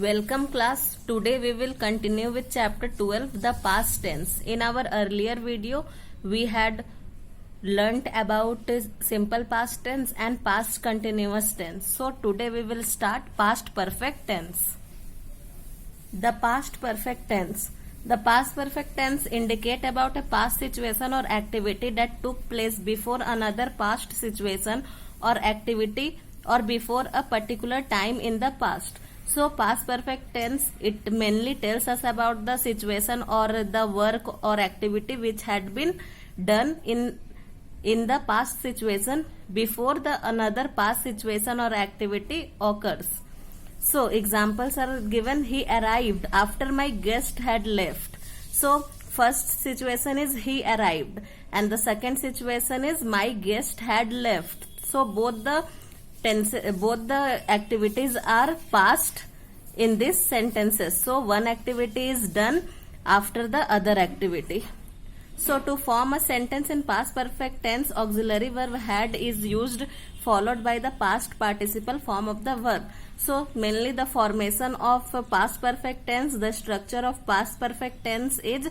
Welcome class. Today we will continue with chapter 12, the past tense. In our earlier video, we had learnt about simple past tense and past continuous tense. So today we will start past perfect tense. The past perfect tense. The past perfect tense indicate about a past situation or activity that took place before another past situation or activity or before a particular time in the past. So past perfect tense, it mainly tells us about the situation or the work or activity which had been done in the past situation before the another past situation or activity occurs. So examples are given. He arrived after my guest had left. So first situation is he arrived and the second situation is my guest had left. So both the activities are past in these sentences. So one activity is done after the other activity. So to form a sentence in past perfect tense, auxiliary verb had is used followed by the past participle form of the verb. So mainly the formation of past perfect tense, the structure of past perfect tense is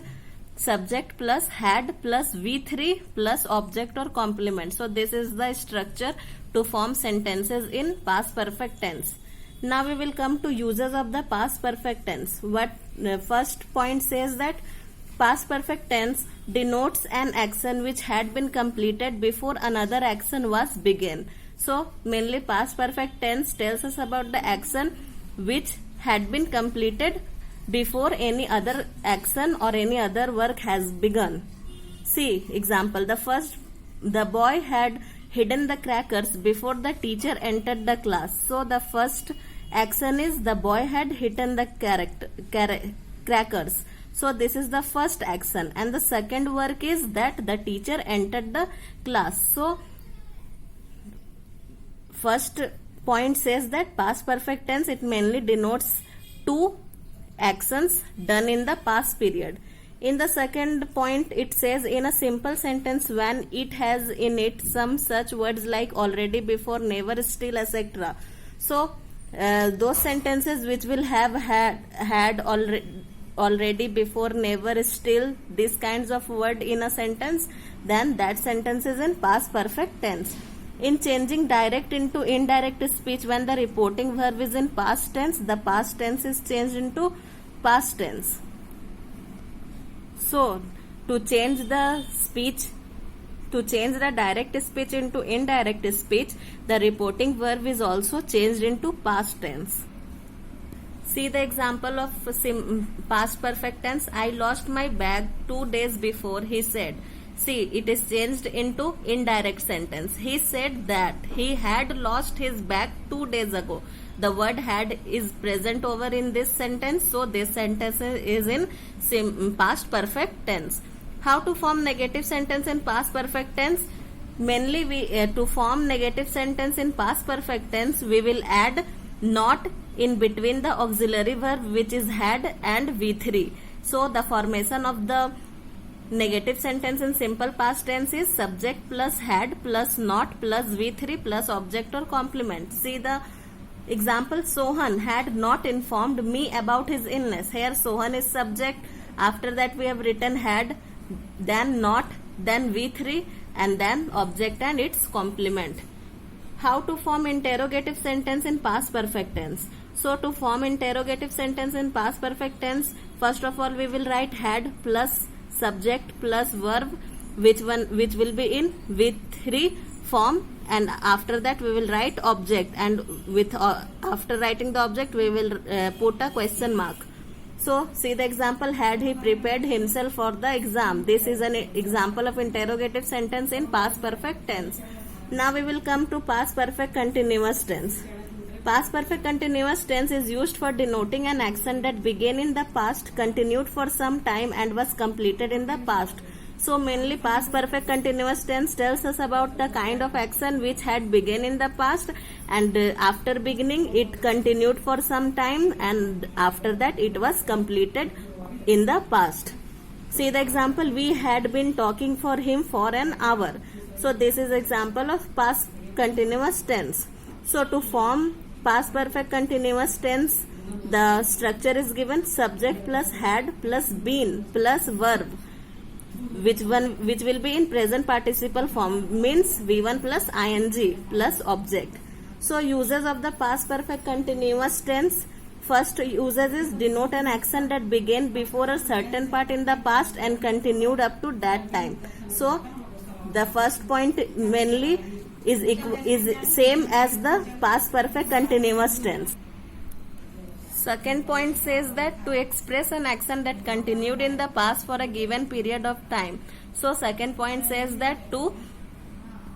subject plus had plus V3 plus object or complement. So this is the structure to form sentences in past perfect tense. Now we will come to uses of the past perfect tense. What first point says that past perfect tense denotes an action which had been completed before another action was begun. So mainly past perfect tense tells us about the action which had been completed before any other action or any other work has begun. See example, the boy had hidden the crackers before the teacher entered the class. So the first action is the boy had hidden the crackers. So this is the first action, and the second work is that the teacher entered the class. So first point says that past perfect tense, it mainly denotes two actions done in the past period. In the second point, it says in a simple sentence when it has in it some such words like already, before, never, still, etc. So those sentences which will have had already, before, never, still, these kinds of word in a sentence, then that sentence is in past perfect tense. In changing direct into indirect speech, when the reporting verb is in past tense, the past tense is changed into past tense. So to change the direct speech into indirect speech, the reporting verb is also changed into past tense. See the example of past perfect tense. I lost my bag 2 days before, he said. See, it is changed into indirect sentence. He said that he had lost his bag 2 days ago. The word had is present over in this sentence, so this sentence is in past perfect tense. How to form negative sentence in past perfect tense? Mainly to form negative sentence in past perfect tense, we will add not in between the auxiliary verb which is had and V3. So the formation of the negative sentence in simple past tense is subject plus had plus not plus V3 plus object or complement. See the example, Sohan had not informed me about his illness. Here Sohan is subject. After that we have written had, then not, then V3 and then object and its complement. How to form interrogative sentence in past perfect tense? So to form interrogative sentence in past perfect tense, first of all we will write had plus subject plus verb, which will be in V3 form, and after that we will write object, and with after writing the object we will put a question mark. So see the example, had he prepared himself for the exam. This is an example of interrogative sentence in past perfect tense. Now we will come to past perfect continuous tense. Past perfect continuous tense is used for denoting an action that began in the past, continued for some time and was completed in the past. So mainly past perfect continuous tense tells us about the kind of action which had begun in the past, and after beginning it continued for some time, and after that it was completed in the past. See the example, we had been talking for him for an hour. So this is example of past continuous tense. So to form past perfect continuous tense, The structure is given subject plus had plus been plus verb, which will be in present participle form, means V1 plus ing plus object. So uses of the past perfect continuous tense. First usage is denote an action that began before a certain part in the past and continued up to that time. So the first point mainly is same as the past perfect continuous tense. Second point says that to express an action that continued in the past for a given period of time. So second point says that to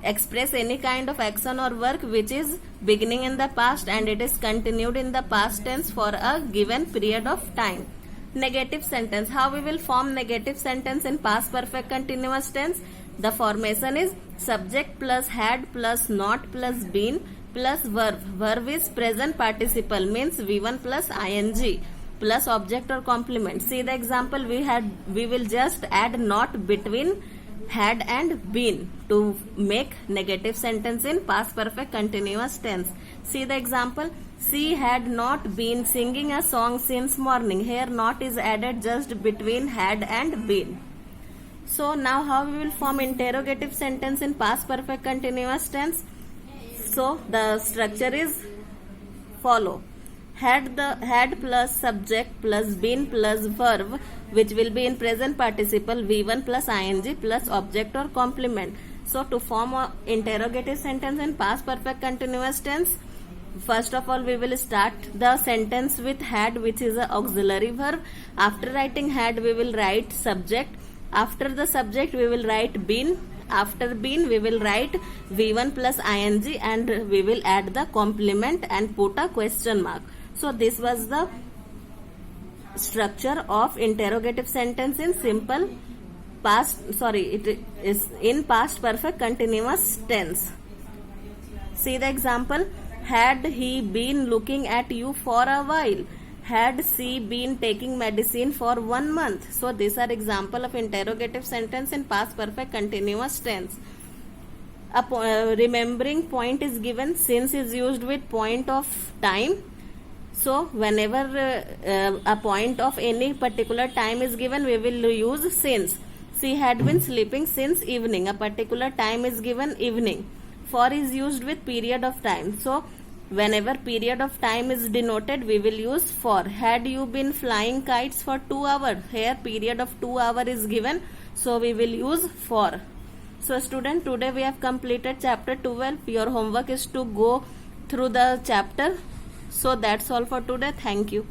express any kind of action or work which is beginning in the past and it is continued in the past tense for a given period of time. Negative sentence. How we will form negative sentence in past perfect continuous tense? The formation is subject plus had plus not plus been plus verb. Verb is present participle, means V1 plus ing plus object or complement. See the example we will just add not between had and been to make negative sentence in past perfect continuous tense. See the example. She had not been singing a song since morning. Here not is added just between had and been. So now how we will form interrogative sentence in past perfect continuous tense? So the structure is follow. Had plus subject plus been plus verb, which will be in present participle, V1 plus ing plus object or complement. So to form a interrogative sentence in past perfect continuous tense, first of all we will start the sentence with had, which is a auxiliary verb. After writing had we will write subject. After the subject we will write been. After been we will write V1 plus ing and we will add the complement and put a question mark. So this was the structure of interrogative sentence in simple it is in past perfect continuous tense. See the example. Had he been looking at you for a while? Had she been taking medicine for 1 month? So these are example of interrogative sentence in past perfect continuous tense. Remembering point is given. Since is used with point of time. So whenever a point of any particular time is given, we will use since. She had been sleeping since evening. A particular time is given, evening. For is used with period of time. So whenever period of time is denoted, we will use for. Had you been flying kites for 2 hours? Here period of 2 hours is given. So we will use for. So student, today we have completed chapter 12. Your homework is to go through the chapter. So that's all for today. Thank you.